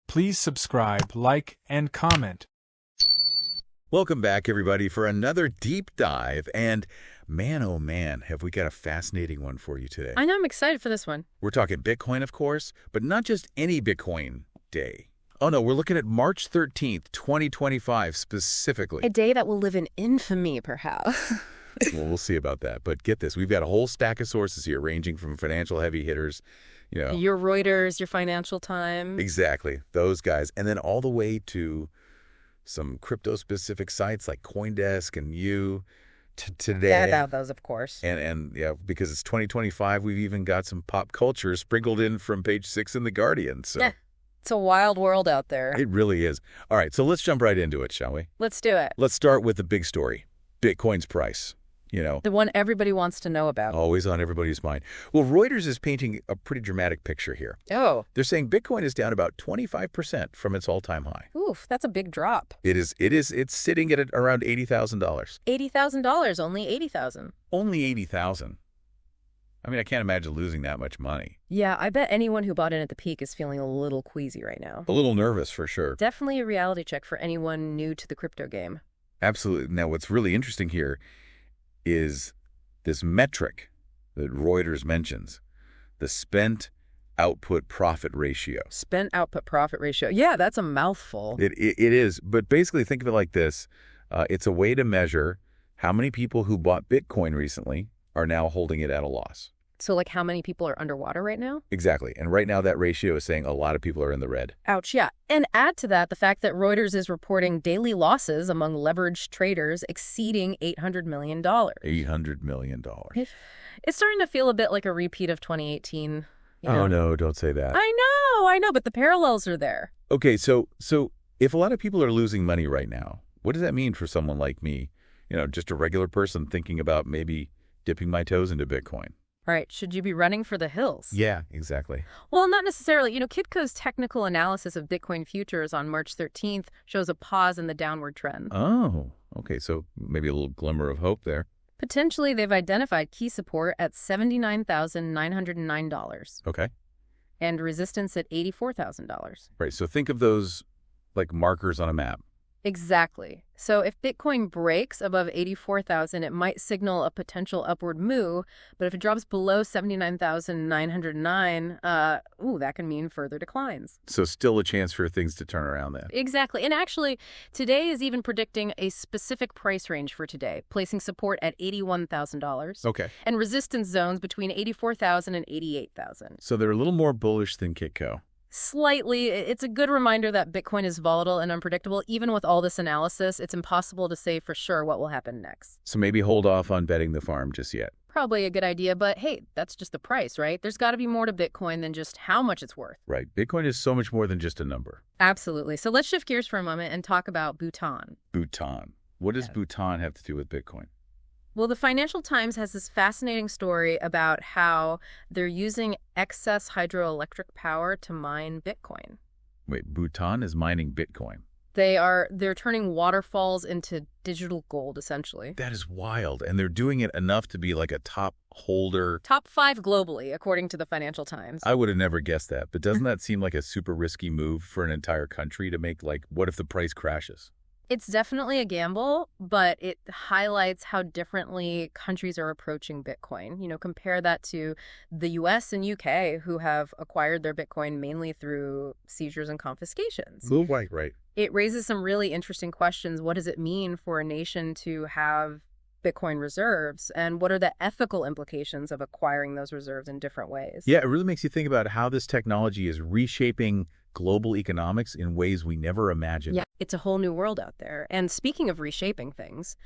Please subscribe, like, and comment. Welcome back, everybody, for another deep dive. And man, oh man, have we got a fascinating one for you today. I know, I'm excited for this one. We're talking Bitcoin, of course, but not just any Bitcoin day. Oh no, we're looking at March 13th, 2025 specifically. A day that will live in infamy, perhaps. Well, we'll see about that. But get this, we've got a whole stack of sources here, ranging from financial heavy hitters, Your Reuters, your Financial Times. Exactly, those guys. And then all the way to some crypto-specific sites like CoinDesk and today. Yeah, about those, of course. And yeah, because it's 2025, we've even got some pop culture sprinkled in from page 6 in The Guardian. So yeah, it's a wild world out there. It really is. All right, so let's jump right into it, shall we? Let's do it. Let's start with the big story, Bitcoin's price. The one everybody wants to know about. Always on everybody's mind. Well, Reuters is painting a pretty dramatic picture here. Oh. They're saying Bitcoin is down about 25% from its all-time high. Oof, that's a big drop. It is. It's sitting at around $80,000. $80,000, only $80,000. Only $80,000. I mean, I can't imagine losing that much money. Yeah, I bet anyone who bought in at the peak is feeling a little queasy right now. A little nervous, for sure. Definitely a reality check for anyone new to the crypto game. Absolutely. Now, what's really interesting here is this metric that Reuters mentions, the spent output profit ratio. Spent output profit ratio. Yeah, that's a mouthful. It is. But basically, think of it like this. It's a way to measure how many people who bought Bitcoin recently are now holding it at a loss. So, like, how many people are underwater right now? Exactly. And right now, that ratio is saying a lot of people are in the red. Ouch, yeah. And add to that the fact that Reuters is reporting daily losses among leveraged traders exceeding $800 million. $800 million. It's starting to feel a bit like a repeat of 2018. Oh, no, don't say that. I know, but the parallels are there. Okay, so if a lot of people are losing money right now, what does that mean for someone like me, just a regular person thinking about maybe dipping my toes into Bitcoin? Right. Should you be running for the hills? Yeah, exactly. Well, not necessarily. Kitco's technical analysis of Bitcoin futures on March 13th shows a pause in the downward trend. Oh, okay. So maybe a little glimmer of hope there. Potentially, they've identified key support at $79,909. Okay. And resistance at $84,000. Right. So think of those like markers on a map. Exactly. So if Bitcoin breaks above 84,000, it might signal a potential upward move. But if it drops below 79,909, that can mean further declines. So still a chance for things to turn around then. Exactly. And actually, today is even predicting a specific price range for today, placing support at $81,000. Okay. And resistance zones between 84,000 and 88,000. So they're a little more bullish than Kitco. Slightly. It's a good reminder that Bitcoin is volatile and unpredictable. Even with all this analysis, it's impossible to say for sure what will happen next. So maybe hold off on betting the farm just yet. Probably a good idea, but hey, that's just the price, right? There's got to be more to Bitcoin than just how much it's worth. Right. Bitcoin is so much more than just a number. Absolutely. So let's shift gears for a moment and talk about Bhutan. Bhutan. What does Bhutan have to do with Bitcoin? Well, the Financial Times has this fascinating story about how they're using excess hydroelectric power to mine Bitcoin. Wait, Bhutan is mining Bitcoin? They're turning waterfalls into digital gold, essentially. That is wild. And they're doing it enough to be like a top holder. Top 5 globally, according to the Financial Times. I would have never guessed that. But doesn't that seem like a super risky move for an entire country to make? Like, what if the price crashes? It's definitely a gamble, but it highlights how differently countries are approaching Bitcoin. Compare that to the US and UK, who have acquired their Bitcoin mainly through seizures and confiscations. Right. It raises some really interesting questions. What does it mean for a nation to have Bitcoin reserves, and what are the ethical implications of acquiring those reserves in different ways? Yeah, it really makes you think about how this technology is reshaping global economics in ways we never imagined. Yeah, it's a whole new world out there. And speaking of reshaping things,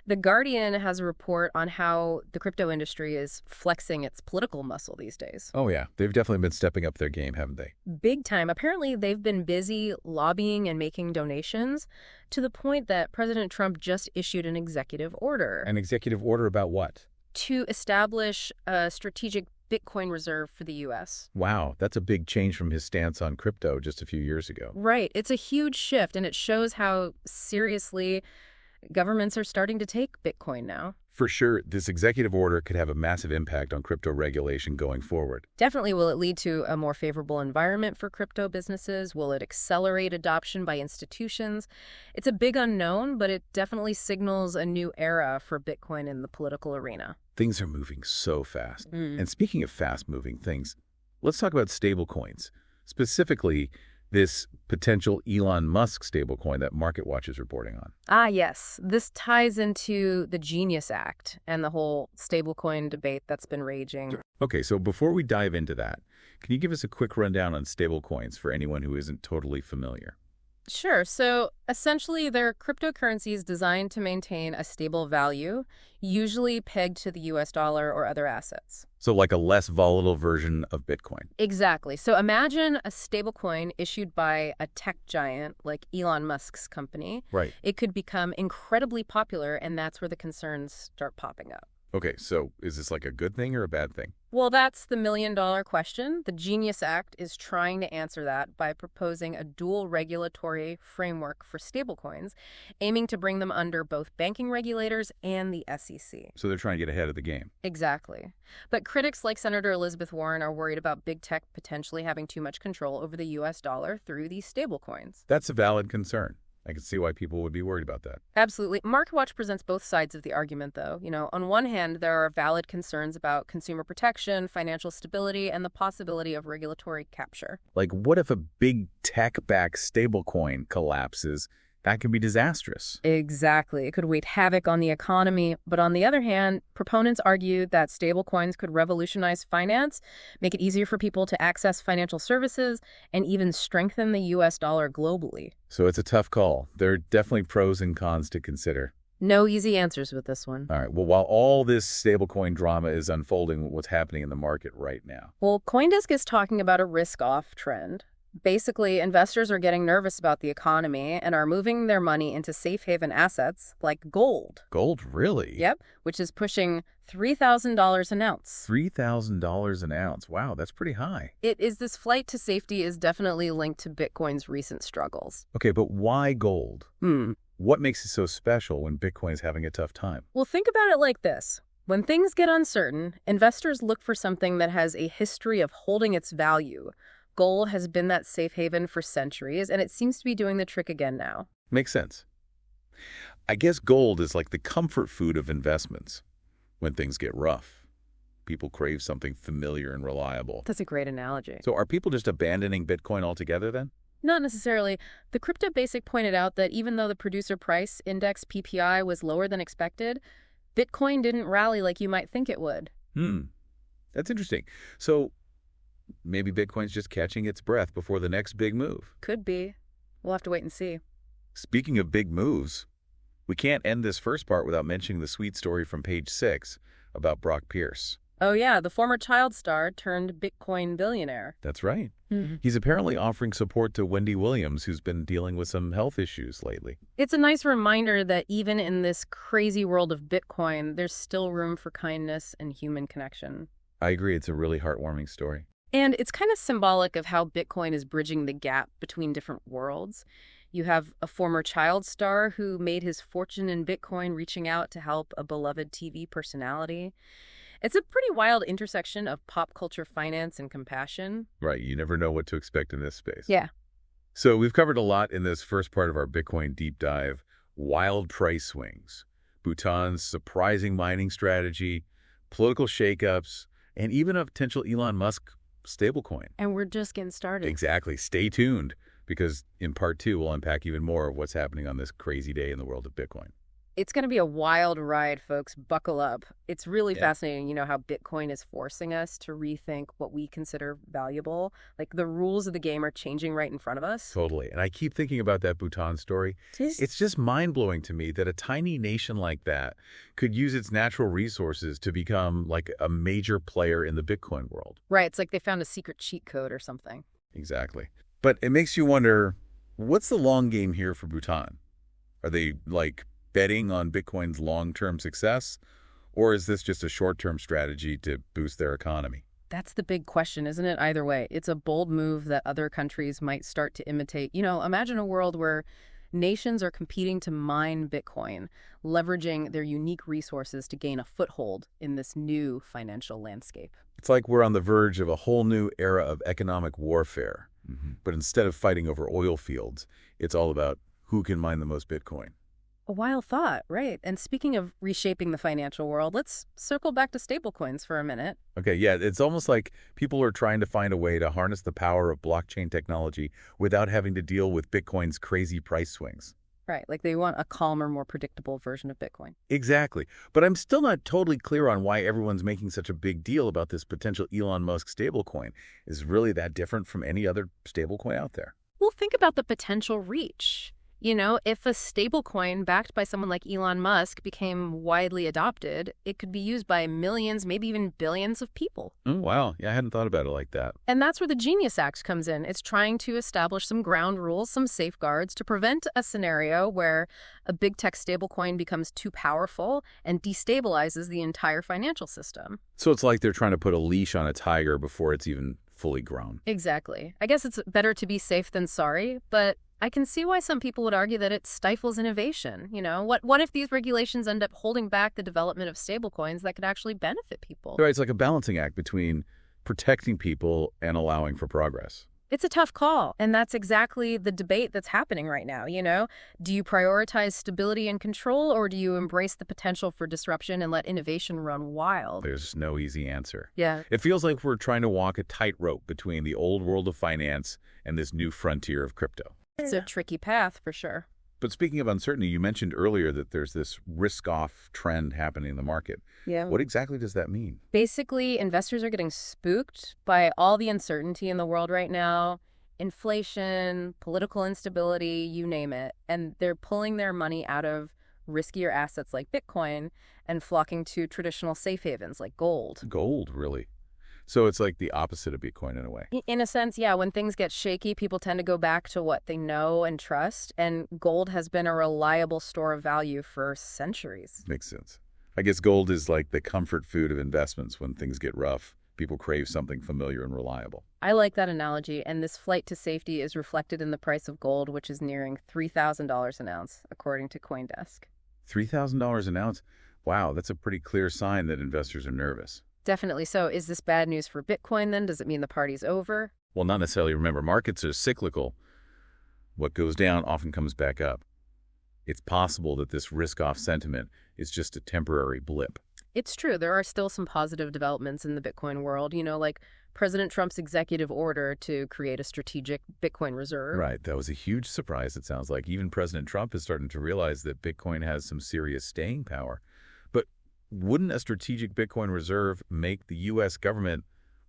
The Guardian has a report on how the crypto industry is flexing its political muscle these days. Oh, yeah. They've definitely been stepping up their game, haven't they? Big time. Apparently, they've been busy lobbying and making donations to the point that President Trump just issued an executive order. An executive order about what? To establish a strategic Bitcoin reserve for the U.S. Wow, that's a big change from his stance on crypto just a few years ago. Right. It's a huge shift, and it shows how seriously governments are starting to take Bitcoin now. For sure, this executive order could have a massive impact on crypto regulation going forward. Definitely. Will it lead to a more favorable environment for crypto businesses? Will it accelerate adoption by institutions? It's a big unknown, but it definitely signals a new era for Bitcoin in the political arena. Things are moving so fast. And speaking of fast-moving things, let's talk about stablecoins. Specifically, this potential Elon Musk stablecoin that MarketWatch is reporting on. Ah, yes. This ties into the Genius Act and the whole stablecoin debate that's been raging. Okay, so before we dive into that, can you give us a quick rundown on stablecoins for anyone who isn't totally familiar? Sure. So essentially, they're cryptocurrencies designed to maintain a stable value, usually pegged to the US dollar or other assets. So like a less volatile version of Bitcoin. Exactly. So imagine a stablecoin issued by a tech giant like Elon Musk's company. Right. It could become incredibly popular, and that's where the concerns start popping up. Okay, so is this like a good thing or a bad thing? Well, that's the million-dollar question. The Genius Act is trying to answer that by proposing a dual regulatory framework for stablecoins, aiming to bring them under both banking regulators and the SEC. So they're trying to get ahead of the game. Exactly. But critics like Senator Elizabeth Warren are worried about big tech potentially having too much control over the US dollar through these stablecoins. That's a valid concern. I can see why people would be worried about that. Absolutely. MarketWatch presents both sides of the argument, though. On one hand, there are valid concerns about consumer protection, financial stability, and the possibility of regulatory capture. Like, what if a big tech-backed stablecoin collapses? That could be disastrous. Exactly. It could wreak havoc on the economy. But on the other hand, proponents argue that stablecoins could revolutionize finance, make it easier for people to access financial services, and even strengthen the US dollar globally. So it's a tough call. There are definitely pros and cons to consider. No easy answers with this one. All right. Well, while all this stablecoin drama is unfolding, what's happening in the market right now? Well, CoinDesk is talking about a risk-off trend. Basically, investors are getting nervous about the economy and are moving their money into safe haven assets like gold. Gold, really? Yep, which is pushing $3,000 an ounce. $3,000 an ounce. Wow, that's pretty high. This flight to safety is definitely linked to Bitcoin's recent struggles. Okay, but why gold? What makes it so special when Bitcoin is having a tough time? Well, think about it like this. When things get uncertain, investors look for something that has a history of holding its value. Gold has been that safe haven for centuries, and it seems to be doing the trick again now. Makes sense. I guess gold is like the comfort food of investments. When things get rough, people crave something familiar and reliable. That's a great analogy. So are people just abandoning Bitcoin altogether then? Not necessarily. The Crypto Basic pointed out that even though the producer price index PPI was lower than expected, Bitcoin didn't rally like you might think it would. That's interesting. So maybe Bitcoin's just catching its breath before the next big move. Could be. We'll have to wait and see. Speaking of big moves, we can't end this first part without mentioning the sweet story from page 6 about Brock Pierce. Oh yeah, the former child star turned Bitcoin billionaire. That's right. He's apparently offering support to Wendy Williams, who's been dealing with some health issues lately. It's a nice reminder that even in this crazy world of Bitcoin, there's still room for kindness and human connection. I agree. It's a really heartwarming story. And it's kind of symbolic of how Bitcoin is bridging the gap between different worlds. You have a former child star who made his fortune in Bitcoin reaching out to help a beloved TV personality. It's a pretty wild intersection of pop culture finance and compassion. Right. You never know what to expect in this space. Yeah. So we've covered a lot in this first part of our Bitcoin deep dive. Wild price swings, Bhutan's surprising mining strategy, political shakeups, and even a potential Elon Musk stablecoin. And we're just getting started. Exactly. Stay tuned, because in part 2, we'll unpack even more of what's happening on this crazy day in the world of Bitcoin. It's going to be a wild ride, folks. Buckle up. It's really fascinating, how Bitcoin is forcing us to rethink what we consider valuable. Like, the rules of the game are changing right in front of us. Totally. And I keep thinking about that Bhutan story. It's just mind-blowing to me that a tiny nation like that could use its natural resources to become like a major player in the Bitcoin world. Right. It's like they found a secret cheat code or something. Exactly. But it makes you wonder, what's the long game here for Bhutan? Are they, betting on Bitcoin's long-term success, or is this just a short-term strategy to boost their economy? That's the big question, isn't it? Either way, it's a bold move that other countries might start to imitate. Imagine a world where Nations are competing to mine Bitcoin, leveraging their unique resources to gain a foothold in this new financial landscape. It's like we're on the verge of a whole new era of economic warfare. But instead of fighting over oil fields, it's all about who can mine the most Bitcoin. A wild thought, right? And speaking of reshaping the financial world, let's circle back to stablecoins for a minute. Okay, yeah, it's almost like people are trying to find a way to harness the power of blockchain technology without having to deal with Bitcoin's crazy price swings. Right, like they want a calmer, more predictable version of Bitcoin. Exactly. But I'm still not totally clear on why everyone's making such a big deal about this potential Elon Musk stablecoin. Is really that different from any other stablecoin out there? Well, think about the potential reach. You know, if a stablecoin backed by someone like Elon Musk became widely adopted, it could be used by millions, maybe even billions of people. Oh, wow. Yeah, I hadn't thought about it like that. And that's where the Genius Act comes in. It's trying to establish some ground rules, some safeguards to prevent a scenario where a big tech stablecoin becomes too powerful and destabilizes the entire financial system. So it's like they're trying to put a leash on a tiger before it's even fully grown. Exactly. I guess it's better to be safe than sorry, but I can see why some people would argue that it stifles innovation. You know, what if these regulations end up holding back the development of stablecoins that could actually benefit people? Right, it's like a balancing act between protecting people and allowing for progress. It's a tough call, and that's exactly the debate that's happening right now, you know? Do you prioritize stability and control, or do you embrace the potential for disruption and let innovation run wild? There's no easy answer. Yeah. It feels like we're trying to walk a tightrope between the old world of finance and this new frontier of crypto. It's a tricky path, for sure. But speaking of uncertainty, you mentioned earlier that there's this risk-off trend happening in the market. Yeah. What exactly does that mean? Basically, investors are getting spooked by all the uncertainty in the world right now. Inflation, political instability, you name it. And they're pulling their money out of riskier assets like Bitcoin and flocking to traditional safe havens like gold. Gold, really? So it's like the opposite of Bitcoin in a way. In a sense, yeah. When things get shaky, people tend to go back to what they know and trust. And gold has been a reliable store of value for centuries. Makes sense. I guess gold is like the comfort food of investments when things get rough. People crave something familiar and reliable. I like that analogy, and this flight to safety is reflected in the price of gold, which is nearing $3,000 an ounce, according to CoinDesk. $3,000 an ounce? Wow, that's a pretty clear sign that investors are nervous. Definitely so. Is this bad news for Bitcoin then? Does it mean the party's over? Well, not necessarily. Remember, markets are cyclical. What goes down often comes back up. It's possible that this risk-off sentiment is just a temporary blip. It's true. There are still some positive developments in the Bitcoin world, you know, like President Trump's executive order to create a strategic Bitcoin reserve. Right. That was a huge surprise, it sounds like. Even President Trump is starting to realize that Bitcoin has some serious staying power. But wouldn't a strategic Bitcoin reserve make the U.S. government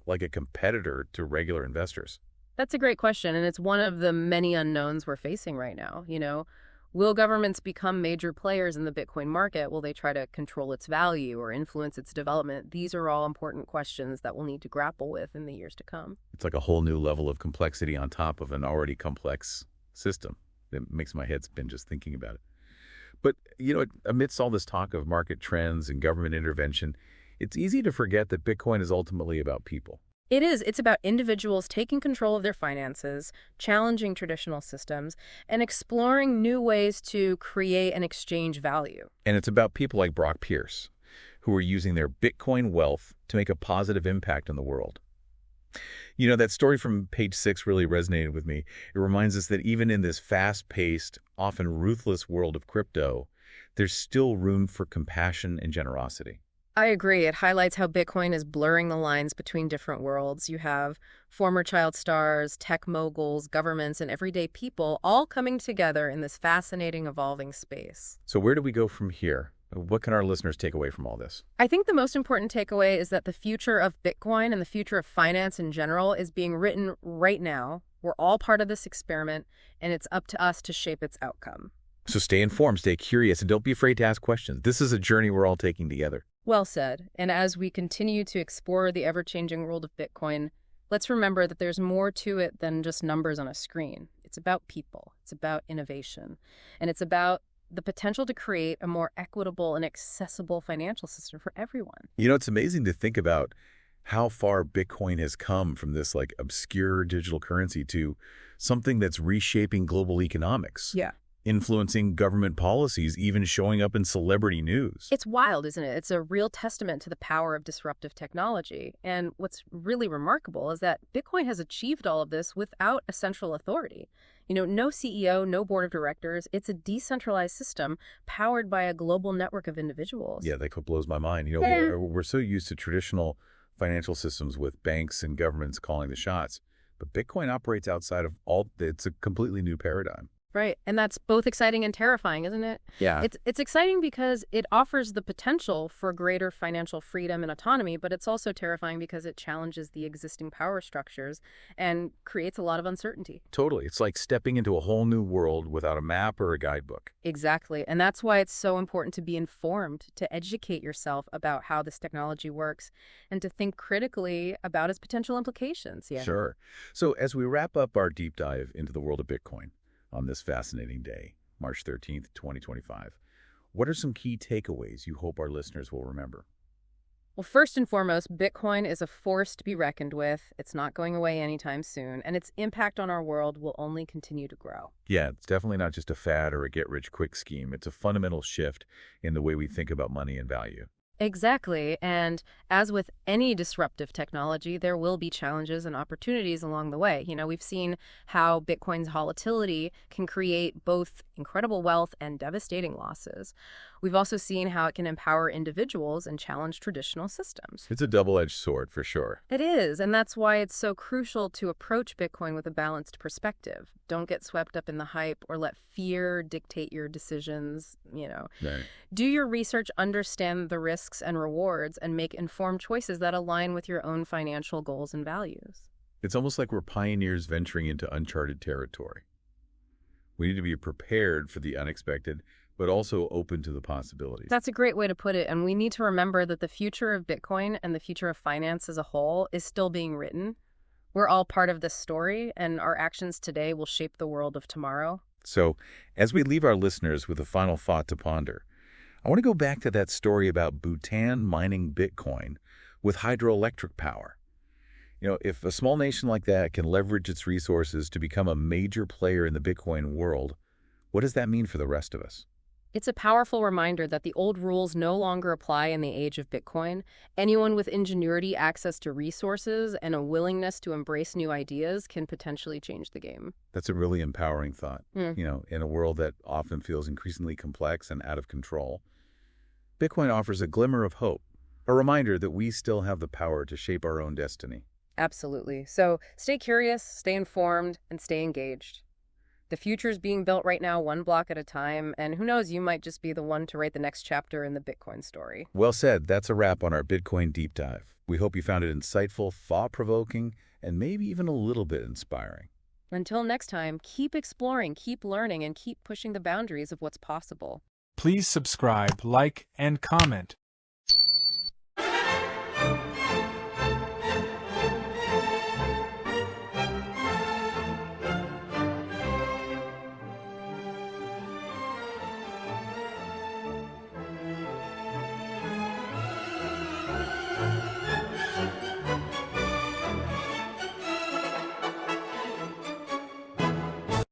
like a competitor to regular investors? That's a great question, and it's one of the many unknowns we're facing right now, you know. Will governments become major players in the Bitcoin market? Will they try to control its value or influence its development? These are all important questions that we'll need to grapple with in the years to come. It's like a whole new level of complexity on top of an already complex system. It makes my head spin just thinking about it. But, you know, amidst all this talk of market trends and government intervention, it's easy to forget that Bitcoin is ultimately about people. It is. It's about individuals taking control of their finances, challenging traditional systems, and exploring new ways to create and exchange value. And it's about people like Brock Pierce, who are using their Bitcoin wealth to make a positive impact in the world. You know, that story from page 6 really resonated with me. It reminds us that even in this fast-paced, often ruthless world of crypto, there's still room for compassion and generosity. I agree. It highlights how Bitcoin is blurring the lines between different worlds. You have former child stars, tech moguls, governments, and everyday people all coming together in this fascinating, evolving space. So where do we go from here? What can our listeners take away from all this? I think the most important takeaway is that the future of Bitcoin and the future of finance in general is being written right now. We're all part of this experiment, and it's up to us to shape its outcome. So stay informed, stay curious, and don't be afraid to ask questions. This is a journey we're all taking together. Well said. And as we continue to explore the ever-changing world of Bitcoin, let's remember that there's more to it than just numbers on a screen. It's about people. It's about innovation. And it's about the potential to create a more equitable and accessible financial system for everyone. You know, it's amazing to think about how far Bitcoin has come from this like obscure digital currency to something that's reshaping global economics. Yeah. influencing government policies, even showing up in celebrity news. It's wild, isn't it? It's a real testament to the power of disruptive technology. And what's really remarkable is that Bitcoin has achieved all of this without a central authority. No CEO, no board of directors. It's a decentralized system powered by a global network of individuals. Yeah, that blows my mind. We're so used to traditional financial systems with banks and governments calling the shots, but Bitcoin operates outside of all. It's a completely new paradigm. Right. And that's both exciting and terrifying, isn't it? Yeah. It's exciting because it offers the potential for greater financial freedom and autonomy, but it's also terrifying because it challenges the existing power structures and creates a lot of uncertainty. Totally. It's like stepping into a whole new world without a map or a guidebook. Exactly. And that's why it's so important to be informed, to educate yourself about how this technology works, and to think critically about its potential implications. Yeah. Sure. So as we wrap up our deep dive into the world of Bitcoin on this fascinating day, March 13th, 2025, what are some key takeaways you hope our listeners will remember? Well, first and foremost, Bitcoin is a force to be reckoned with. It's not going away anytime soon, and its impact on our world will only continue to grow. Yeah, it's definitely not just a fad or a get-rich-quick scheme. It's a fundamental shift in the way we think about money and value. Exactly. And as with any disruptive technology, there will be challenges and opportunities along the way. We've seen how Bitcoin's volatility can create both incredible wealth and devastating losses. We've also seen how it can empower individuals and challenge traditional systems. It's a double-edged sword for sure. It is, and that's why it's so crucial to approach Bitcoin with a balanced perspective. Don't get swept up in the hype or let fear dictate your decisions, Right. Do your research, understand the risks and rewards, and make informed choices that align with your own financial goals and values. It's almost like we're pioneers venturing into uncharted territory. We need to be prepared for the unexpected, but also open to the possibilities. That's a great way to put it, and we need to remember that the future of Bitcoin and the future of finance as a whole is still being written. We're all part of this story, and our actions today will shape the world of tomorrow. So, as we leave our listeners with a final thought to ponder, I want to go back to that story about Bhutan mining Bitcoin with hydroelectric power. If a small nation like that can leverage its resources to become a major player in the Bitcoin world, what does that mean for the rest of us? It's a powerful reminder that the old rules no longer apply in the age of Bitcoin. Anyone with ingenuity, access to resources, and a willingness to embrace new ideas can potentially change the game. That's a really empowering thought. In a world that often feels increasingly complex and out of control, Bitcoin offers a glimmer of hope, a reminder that we still have the power to shape our own destiny. Absolutely. So stay curious, stay informed, and stay engaged. The future is being built right now, one block at a time, and who knows, you might just be the one to write the next chapter in the Bitcoin story. Well said. That's a wrap on our Bitcoin deep dive. We hope you found it insightful, thought-provoking, and maybe even a little bit inspiring. Until next time, keep exploring, keep learning, and keep pushing the boundaries of what's possible. Please subscribe, like, and comment.